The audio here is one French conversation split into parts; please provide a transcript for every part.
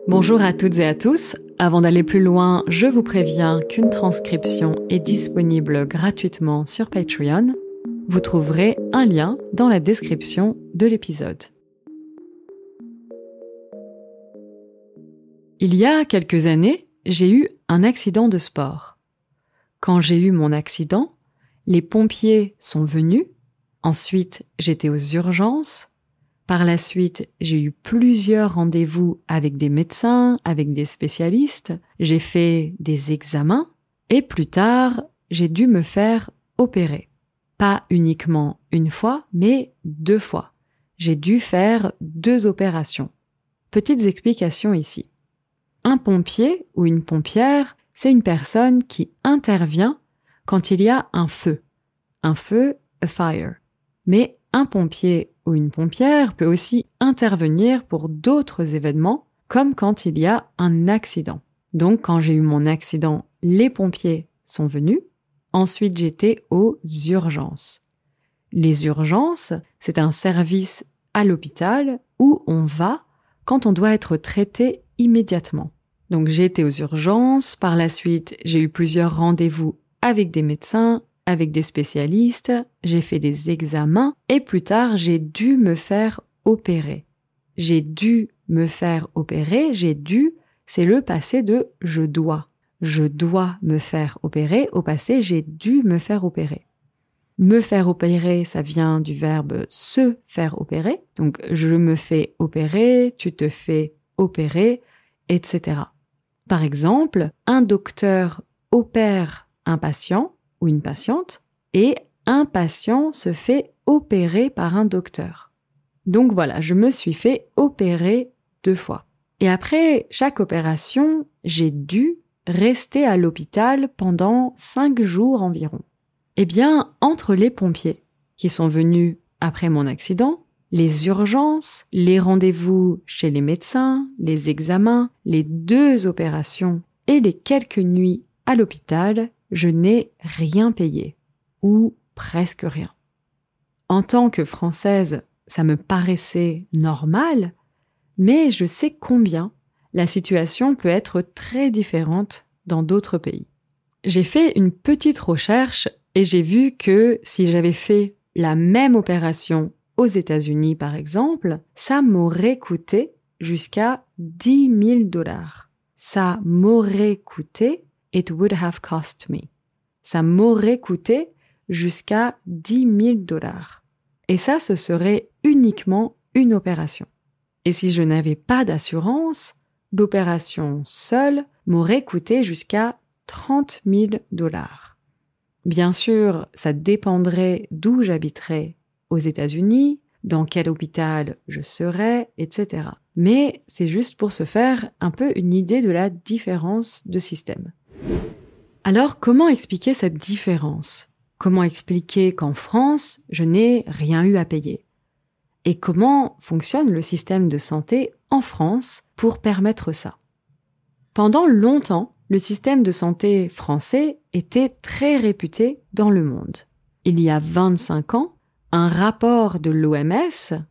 Bonjour à toutes et à tous. Avant d'aller plus loin, je vous préviens qu'une transcription est disponible gratuitement sur Patreon. Vous trouverez un lien dans la description de l'épisode. Il y a quelques années, j'ai eu un accident de sport. Quand j'ai eu mon accident, les pompiers sont venus. Ensuite, j'étais aux urgences. Par la suite, j'ai eu plusieurs rendez-vous avec des médecins, avec des spécialistes. J'ai fait des examens et plus tard, j'ai dû me faire opérer. Pas uniquement une fois, mais 2 fois. J'ai dû faire 2 opérations. Petites explications ici. Un pompier ou une pompière, c'est une personne qui intervient quand il y a un feu. Un feu, a fire. Mais un pompier ou une pompière peut aussi intervenir pour d'autres événements, comme quand il y a un accident. Donc, quand j'ai eu mon accident, les pompiers sont venus. Ensuite, j'étais aux urgences. Les urgences, c'est un service à l'hôpital où on va quand on doit être traité immédiatement. Donc, j'ai été aux urgences. Par la suite, j'ai eu plusieurs rendez-vous avec des médecins, avec des spécialistes, j'ai fait des examens et plus tard, j'ai dû me faire opérer. J'ai dû me faire opérer, c'est le passé de je dois. Je dois me faire opérer, au passé, j'ai dû me faire opérer. Me faire opérer, ça vient du verbe se faire opérer. Donc, je me fais opérer, tu te fais opérer, etc. Par exemple, un docteur opère un patient ou une patiente, et un patient se fait opérer par un docteur. Donc voilà, je me suis fait opérer 2 fois. Et après chaque opération, j'ai dû rester à l'hôpital pendant 5 jours environ. Eh bien, entre les pompiers qui sont venus après mon accident, les urgences, les rendez-vous chez les médecins, les examens, les 2 opérations et les quelques nuits à l'hôpital, je n'ai rien payé, ou presque rien. En tant que Française, ça me paraissait normal, mais je sais combien la situation peut être très différente dans d'autres pays. J'ai fait une petite recherche et j'ai vu que si j'avais fait la même opération aux États-Unis par exemple, ça m'aurait coûté jusqu'à $10,000. Ça m'aurait coûté It would have cost me. Ça m'aurait coûté jusqu'à $10,000. Et ça, ce serait uniquement une opération. Et si je n'avais pas d'assurance, l'opération seule m'aurait coûté jusqu'à $30,000. Bien sûr, ça dépendrait d'où j'habiterais aux États-Unis, dans quel hôpital je serais, etc. Mais c'est juste pour se faire un peu une idée de la différence de système. Alors, comment expliquer cette différence? Comment expliquer qu'en France, je n'ai rien eu à payer? Et comment fonctionne le système de santé en France pour permettre ça? Pendant longtemps, le système de santé français était très réputé dans le monde. Il y a 25 ans, un rapport de l'OMS,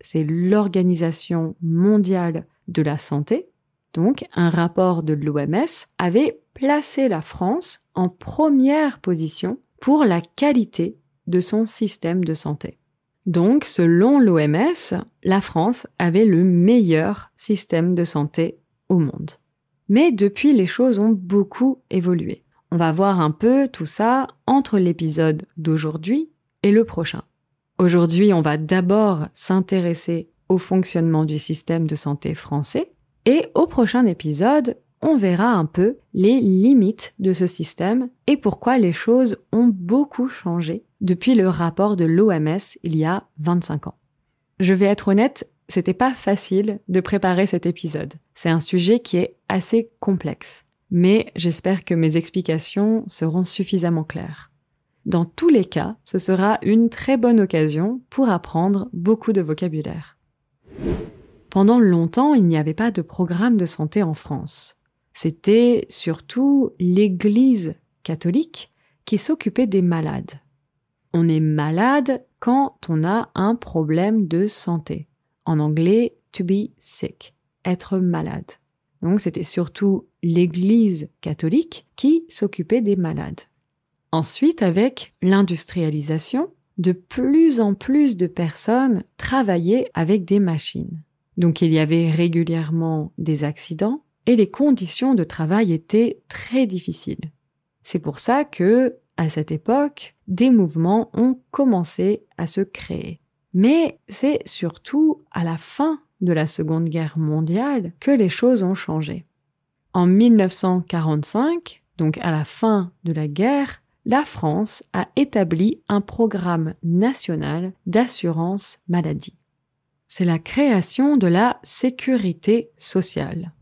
c'est l'Organisation mondiale de la santé, donc un rapport de l'OMS avait placé la France en première position pour la qualité de son système de santé. Donc, selon l'OMS, la France avait le meilleur système de santé au monde. Mais depuis, les choses ont beaucoup évolué. On va voir un peu tout ça entre l'épisode d'aujourd'hui et le prochain. Aujourd'hui, on va d'abord s'intéresser au fonctionnement du système de santé français et au prochain épisode, on verra un peu les limites de ce système et pourquoi les choses ont beaucoup changé depuis le rapport de l'OMS il y a 25 ans. Je vais être honnête, c'était pas facile de préparer cet épisode. C'est un sujet qui est assez complexe. Mais j'espère que mes explications seront suffisamment claires. Dans tous les cas, ce sera une très bonne occasion pour apprendre beaucoup de vocabulaire. Pendant longtemps, il n'y avait pas de programme de santé en France. C'était surtout l'Église catholique qui s'occupait des malades. On est malade quand on a un problème de santé. En anglais, to be sick. être malade. Donc c'était surtout l'Église catholique qui s'occupait des malades. Ensuite, avec l'industrialisation, de plus en plus de personnes travaillaient avec des machines. Donc il y avait régulièrement des accidents et les conditions de travail étaient très difficiles. C'est pour ça que, à cette époque, des mouvements ont commencé à se créer. Mais c'est surtout à la fin de la Seconde Guerre mondiale que les choses ont changé. En 1945, donc à la fin de la guerre, la France a établi un programme national d'assurance maladie. C'est la création de la sécurité sociale.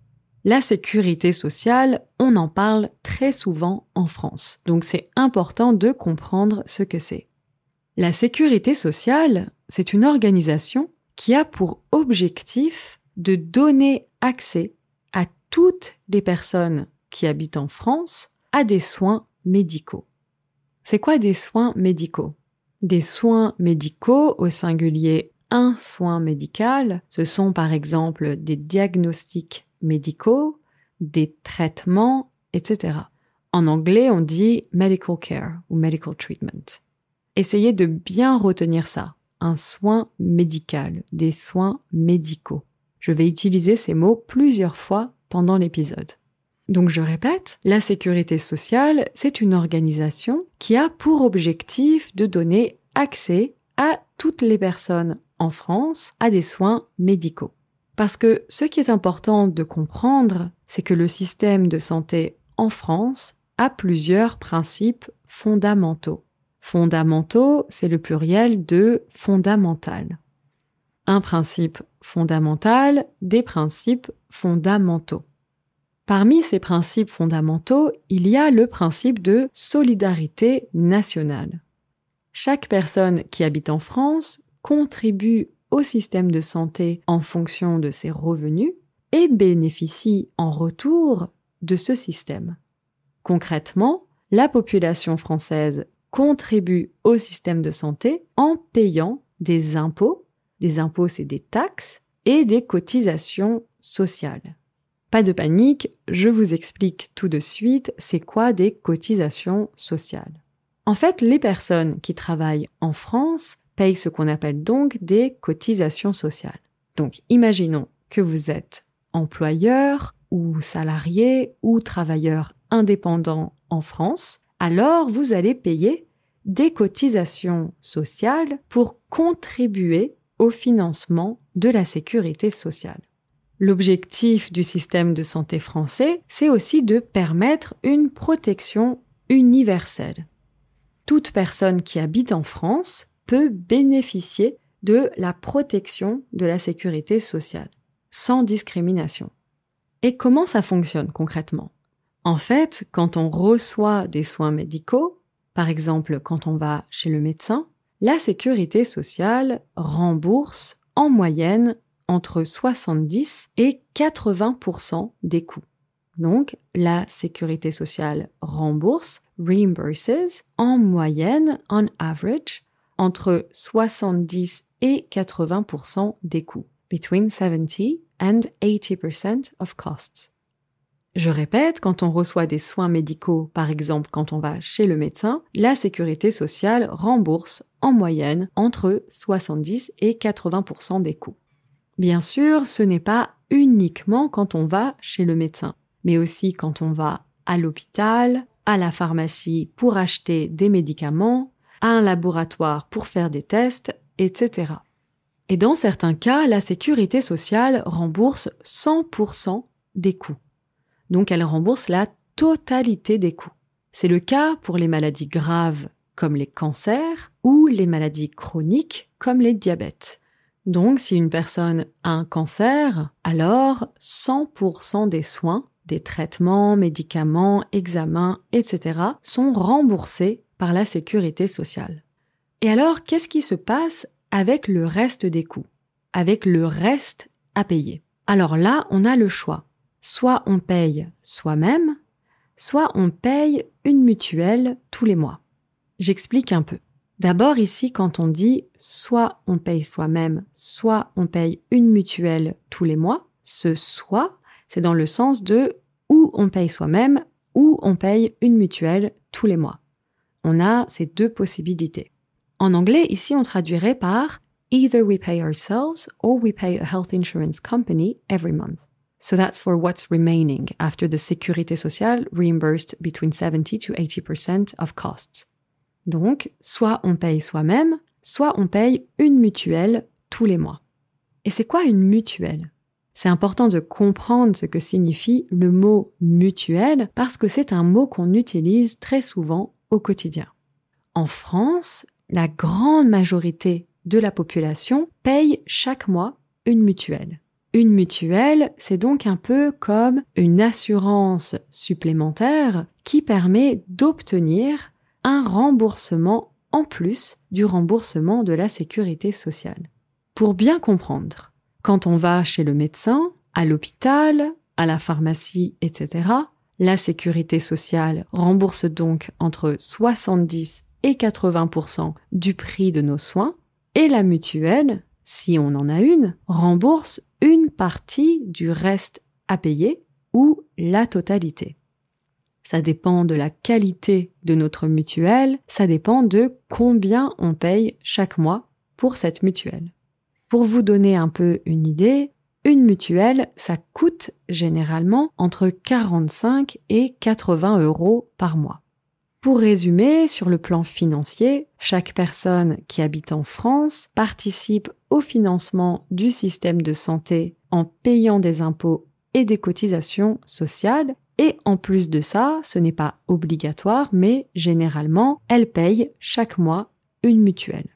La sécurité sociale, on en parle très souvent en France, donc c'est important de comprendre ce que c'est. La sécurité sociale, c'est une organisation qui a pour objectif de donner accès à toutes les personnes qui habitent en France à des soins médicaux. C'est quoi des soins médicaux? Des soins médicaux, au singulier un soin médical, ce sont par exemple des diagnostics médicaux, des traitements, etc. En anglais, on dit medical care ou medical treatment. Essayez de bien retenir ça. Un soin médical, des soins médicaux. Je vais utiliser ces mots plusieurs fois pendant l'épisode. Donc je répète, la sécurité sociale, c'est une organisation qui a pour objectif de donner accès à toutes les personnes en France à des soins médicaux. Parce que ce qui est important de comprendre, c'est que le système de santé en France a plusieurs principes fondamentaux. Fondamentaux, c'est le pluriel de fondamental. Un principe fondamental, des principes fondamentaux. Parmi ces principes fondamentaux, il y a le principe de solidarité nationale. Chaque personne qui habite en France contribue au système de santé en fonction de ses revenus et bénéficie en retour de ce système. Concrètement, la population française contribue au système de santé en payant des impôts. Des impôts, c'est des taxes et des cotisations sociales. Pas de panique, je vous explique tout de suite c'est quoi des cotisations sociales. En fait, les personnes qui travaillent en France payent ce qu'on appelle donc des cotisations sociales. Donc, imaginons que vous êtes employeur ou salarié ou travailleur indépendant en France, alors vous allez payer des cotisations sociales pour contribuer au financement de la sécurité sociale. L'objectif du système de santé français, c'est aussi de permettre une protection universelle. Toute personne qui habite en France peut bénéficier de la protection de la sécurité sociale, sans discrimination. Et comment ça fonctionne concrètement? En fait, quand on reçoit des soins médicaux, par exemple quand on va chez le médecin, la sécurité sociale rembourse en moyenne entre 70 et 80% des coûts. Donc, la sécurité sociale rembourse, reimburses, en moyenne, on average, entre 70 et 80% des coûts, between 70 and 80% of costs. Je répète, quand on reçoit des soins médicaux, par exemple quand on va chez le médecin, la sécurité sociale rembourse en moyenne entre 70 et 80% des coûts. Bien sûr, ce n'est pas uniquement quand on va chez le médecin, mais aussi quand on va à l'hôpital, à la pharmacie pour acheter des médicaments, à un laboratoire pour faire des tests, etc. Et dans certains cas, la sécurité sociale rembourse 100% des coûts. Donc elle rembourse la totalité des coûts. C'est le cas pour les maladies graves comme les cancers ou les maladies chroniques comme les diabètes. Donc si une personne a un cancer, alors 100% des soins, des traitements, médicaments, examens, etc. sont remboursés par la sécurité sociale. Et alors qu'est-ce qui se passe avec le reste des coûts? Avec le reste à payer? Alors là, on a le choix. Soit on paye soi-même, soit on paye une mutuelle tous les mois. J'explique un peu. D'abord ici, quand on dit soit on paye soi-même, soit on paye une mutuelle tous les mois, Ce soit, c'est dans le sens de ou on paye soi-même ou on paye une mutuelle tous les mois. On a ces deux possibilités. En anglais, ici, on traduirait par either we pay ourselves or we pay a health insurance company every month. So that's for what's remaining after the Sécurité sociale reimbursed between 70 to 80% of costs. Donc, soit on paye soi-même, soit on paye une mutuelle tous les mois. Et c'est quoi une mutuelle? C'est important de comprendre ce que signifie le mot mutuelle parce que c'est un mot qu'on utilise très souvent au quotidien. En France, la grande majorité de la population paye chaque mois une mutuelle. Une mutuelle, c'est donc un peu comme une assurance supplémentaire qui permet d'obtenir un remboursement en plus du remboursement de la sécurité sociale. Pour bien comprendre, quand on va chez le médecin, à l'hôpital, à la pharmacie, etc., la sécurité sociale rembourse donc entre 70 et 80% du prix de nos soins, et la mutuelle, si on en a une, rembourse une partie du reste à payer ou la totalité. Ça dépend de la qualité de notre mutuelle, ça dépend de combien on paye chaque mois pour cette mutuelle. Pour vous donner un peu une idée, une mutuelle, ça coûte généralement entre 45 et 80 € par mois. Pour résumer, sur le plan financier, chaque personne qui habite en France participe au financement du système de santé en payant des impôts et des cotisations sociales. Et en plus de ça, ce n'est pas obligatoire, mais généralement, elle paye chaque mois une mutuelle.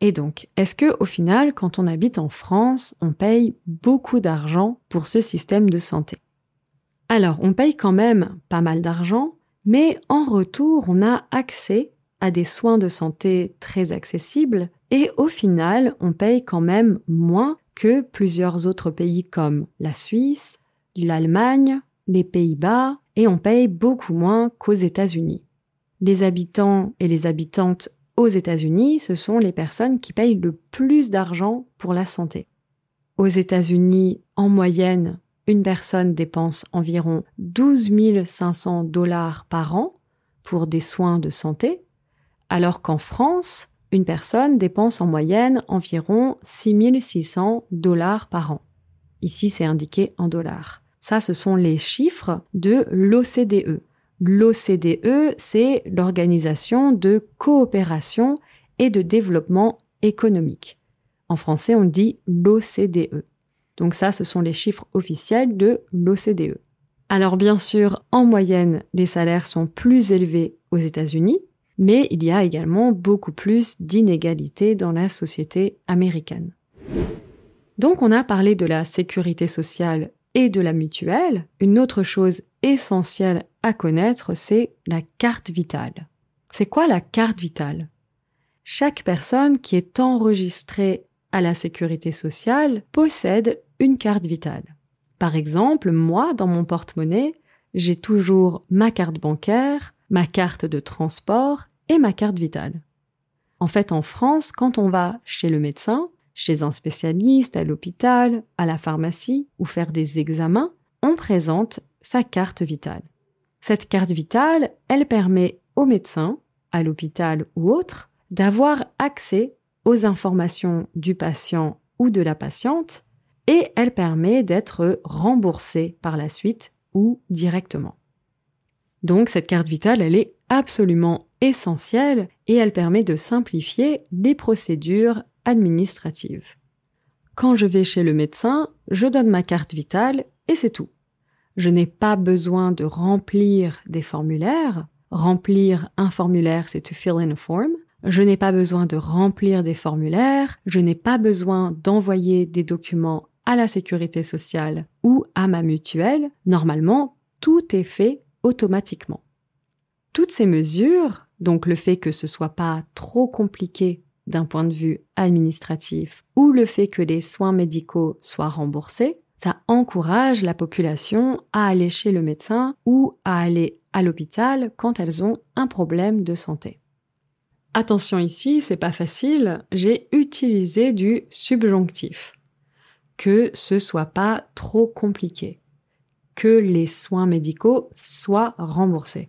Et donc, est-ce que au final, quand on habite en France, on paye beaucoup d'argent pour ce système de santé? Alors, on paye quand même pas mal d'argent, mais en retour, on a accès à des soins de santé très accessibles et au final, on paye quand même moins que plusieurs autres pays comme la Suisse, l'Allemagne, les Pays-Bas et on paye beaucoup moins qu'aux États-Unis. Les habitants et les habitantes aux États-Unis, ce sont les personnes qui payent le plus d'argent pour la santé. Aux États-Unis, en moyenne, une personne dépense environ 12 500 $ par an pour des soins de santé, alors qu'en France, une personne dépense en moyenne environ 6 600 $ par an. Ici, c'est indiqué en dollars. Ça, ce sont les chiffres de l'OCDE. L'OCDE, c'est l'Organisation de coopération et de développement économique. En français, on dit l'OCDE. Donc ça, ce sont les chiffres officiels de l'OCDE. Alors bien sûr, en moyenne, les salaires sont plus élevés aux États-Unis, mais il y a également beaucoup plus d'inégalités dans la société américaine. Donc on a parlé de la sécurité sociale et de la mutuelle. Une autre chose essentielle à connaître, c'est la carte vitale. C'est quoi la carte vitale? Chaque personne qui est enregistrée à la sécurité sociale possède une carte vitale. Par exemple, moi, dans mon porte-monnaie, j'ai toujours ma carte bancaire, ma carte de transport et ma carte vitale. En fait, en France, quand on va chez le médecin, chez un spécialiste, à l'hôpital, à la pharmacie ou faire des examens, on présente sa carte vitale. Cette carte vitale, elle permet au médecin, à l'hôpital ou autre, d'avoir accès aux informations du patient ou de la patiente et elle permet d'être remboursée par la suite ou directement. Donc cette carte vitale, elle est absolument essentielle et elle permet de simplifier les procédures administratives. Quand je vais chez le médecin, je donne ma carte vitale et c'est tout. Je n'ai pas besoin de remplir des formulaires. Remplir un formulaire, c'est to fill in a form. Je n'ai pas besoin de remplir des formulaires. Je n'ai pas besoin d'envoyer des documents à la sécurité sociale ou à ma mutuelle. Normalement, tout est fait automatiquement. Toutes ces mesures, donc le fait que ce soit pas trop compliqué d'un point de vue administratif ou le fait que les soins médicaux soient remboursés, ça encourage la population à aller chez le médecin ou à aller à l'hôpital quand elles ont un problème de santé. Attention ici, c'est pas facile, j'ai utilisé du subjonctif. que ce soit pas trop compliqué, que les soins médicaux soient remboursés.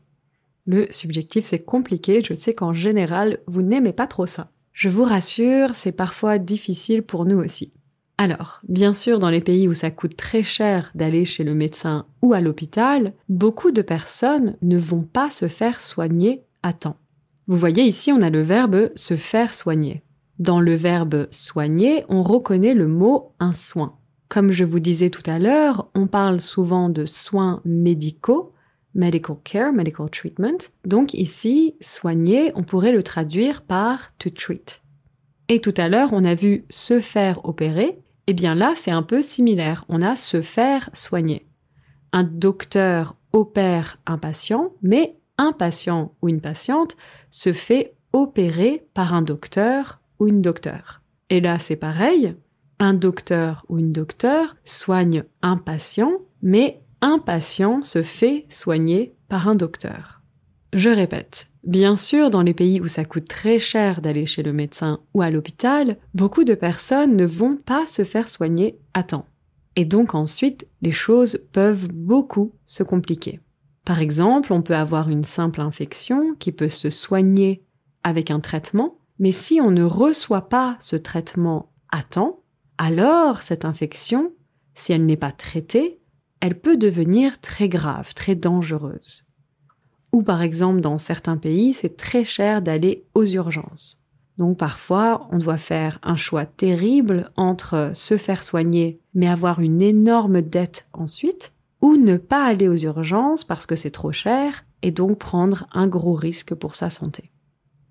Le subjectif, c'est compliqué, je sais qu'en général, vous n'aimez pas trop ça. Je vous rassure, c'est parfois difficile pour nous aussi. Alors, bien sûr, dans les pays où ça coûte très cher d'aller chez le médecin ou à l'hôpital, beaucoup de personnes ne vont pas se faire soigner à temps. Vous voyez ici, on a le verbe se faire soigner. Dans le verbe soigner, on reconnaît le mot un soin. Comme je vous disais tout à l'heure, on parle souvent de soins médicaux, medical care, medical treatment. Donc ici, soigner, on pourrait le traduire par to treat. Et tout à l'heure, on a vu se faire opérer. Eh bien là, c'est un peu similaire. On a se faire soigner. Un docteur opère un patient, mais un patient ou une patiente se fait opérer par un docteur ou une docteure. Et là, c'est pareil. Un docteur ou une docteure soigne un patient, mais un patient se fait soigner par un docteur. Je répète, bien sûr, dans les pays où ça coûte très cher d'aller chez le médecin ou à l'hôpital, beaucoup de personnes ne vont pas se faire soigner à temps. Et donc ensuite, les choses peuvent beaucoup se compliquer. Par exemple, on peut avoir une simple infection qui peut se soigner avec un traitement, mais si on ne reçoit pas ce traitement à temps, alors cette infection, si elle n'est pas traitée, elle peut devenir très grave, très dangereuse. Ou par exemple, dans certains pays, c'est très cher d'aller aux urgences. Donc parfois, on doit faire un choix terrible entre se faire soigner, mais avoir une énorme dette ensuite, ou ne pas aller aux urgences parce que c'est trop cher, et donc prendre un gros risque pour sa santé.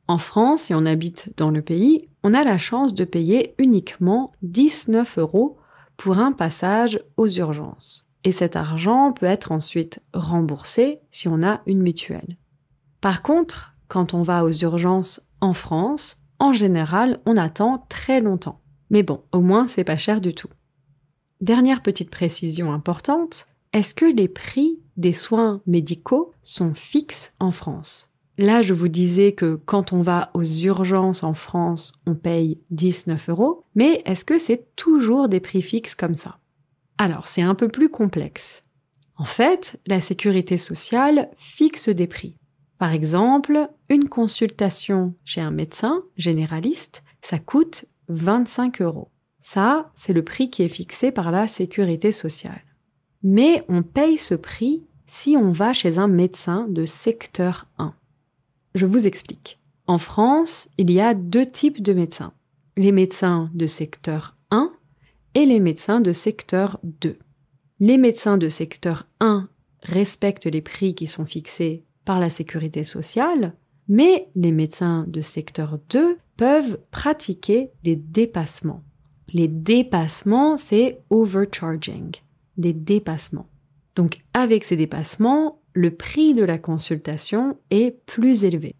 En France, si on habite dans le pays, on a la chance de payer uniquement 19 € pour un passage aux urgences. Et cet argent peut être ensuite remboursé si on a une mutuelle. Par contre, quand on va aux urgences en France, en général, on attend très longtemps. Mais bon, au moins, c'est pas cher du tout. Dernière petite précision importante, est-ce que les prix des soins médicaux sont fixes en France? Là, je vous disais que quand on va aux urgences en France, on paye 19 €, mais est-ce que c'est toujours des prix fixes comme ça? Alors, c'est un peu plus complexe. En fait, la sécurité sociale fixe des prix. Par exemple, une consultation chez un médecin généraliste, ça coûte 25 €. Ça, c'est le prix qui est fixé par la sécurité sociale. Mais on paye ce prix si on va chez un médecin de secteur 1. Je vous explique. En France, il y a 2 types de médecins. Les médecins de secteur 1 et les médecins de secteur 2. Les médecins de secteur 1 respectent les prix qui sont fixés par la sécurité sociale, mais les médecins de secteur 2 peuvent pratiquer des dépassements. Les dépassements, c'est overcharging, des dépassements. Donc avec ces dépassements, le prix de la consultation est plus élevé.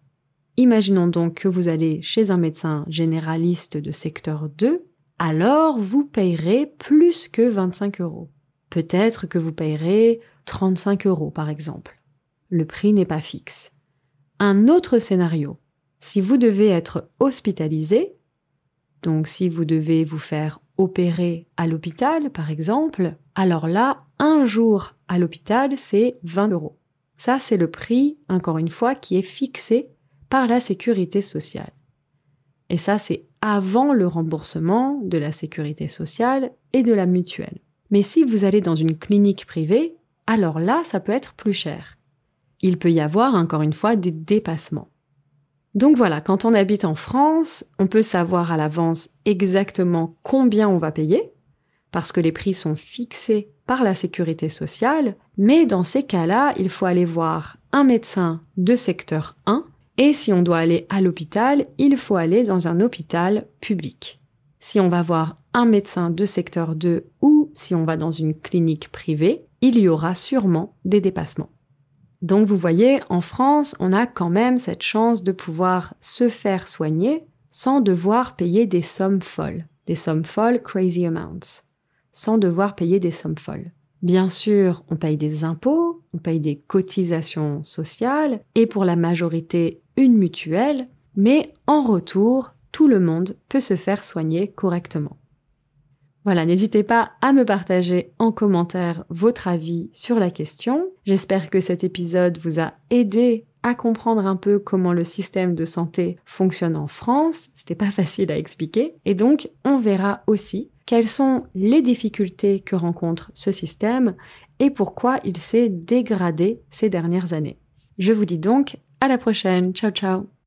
Imaginons donc que vous allez chez un médecin généraliste de secteur 2, alors vous payerez plus que 25 €. Peut-être que vous payerez 35 € par exemple. Le prix n'est pas fixe. Un autre scénario, si vous devez être hospitalisé, donc si vous devez vous faire opérer à l'hôpital par exemple, alors là, un jour à l'hôpital, c'est 20 €. Ça, c'est le prix, encore une fois, qui est fixé par la sécurité sociale. Et ça, c'est avant le remboursement de la sécurité sociale et de la mutuelle. Mais si vous allez dans une clinique privée, alors là, ça peut être plus cher. Il peut y avoir, encore une fois, des dépassements. Donc voilà, quand on habite en France, on peut savoir à l'avance exactement combien on va payer, parce que les prix sont fixés par la sécurité sociale, mais dans ces cas-là, il faut aller voir un médecin de secteur 1, et si on doit aller à l'hôpital, il faut aller dans un hôpital public. Si on va voir un médecin de secteur 2 ou si on va dans une clinique privée, il y aura sûrement des dépassements. Donc vous voyez, en France, on a quand même cette chance de pouvoir se faire soigner sans devoir payer des sommes folles, crazy amounts, sans devoir payer des sommes folles. Bien sûr, on paye des impôts, on paye des cotisations sociales et pour la majorité une mutuelle, mais en retour, tout le monde peut se faire soigner correctement. Voilà, n'hésitez pas à me partager en commentaire votre avis sur la question. J'espère que cet épisode vous a aidé à comprendre un peu comment le système de santé fonctionne en France. C'était pas facile à expliquer. Et donc, on verra aussi quelles sont les difficultés que rencontre ce système et pourquoi il s'est dégradé ces dernières années. Je vous dis donc à la prochaine. Ciao, ciao!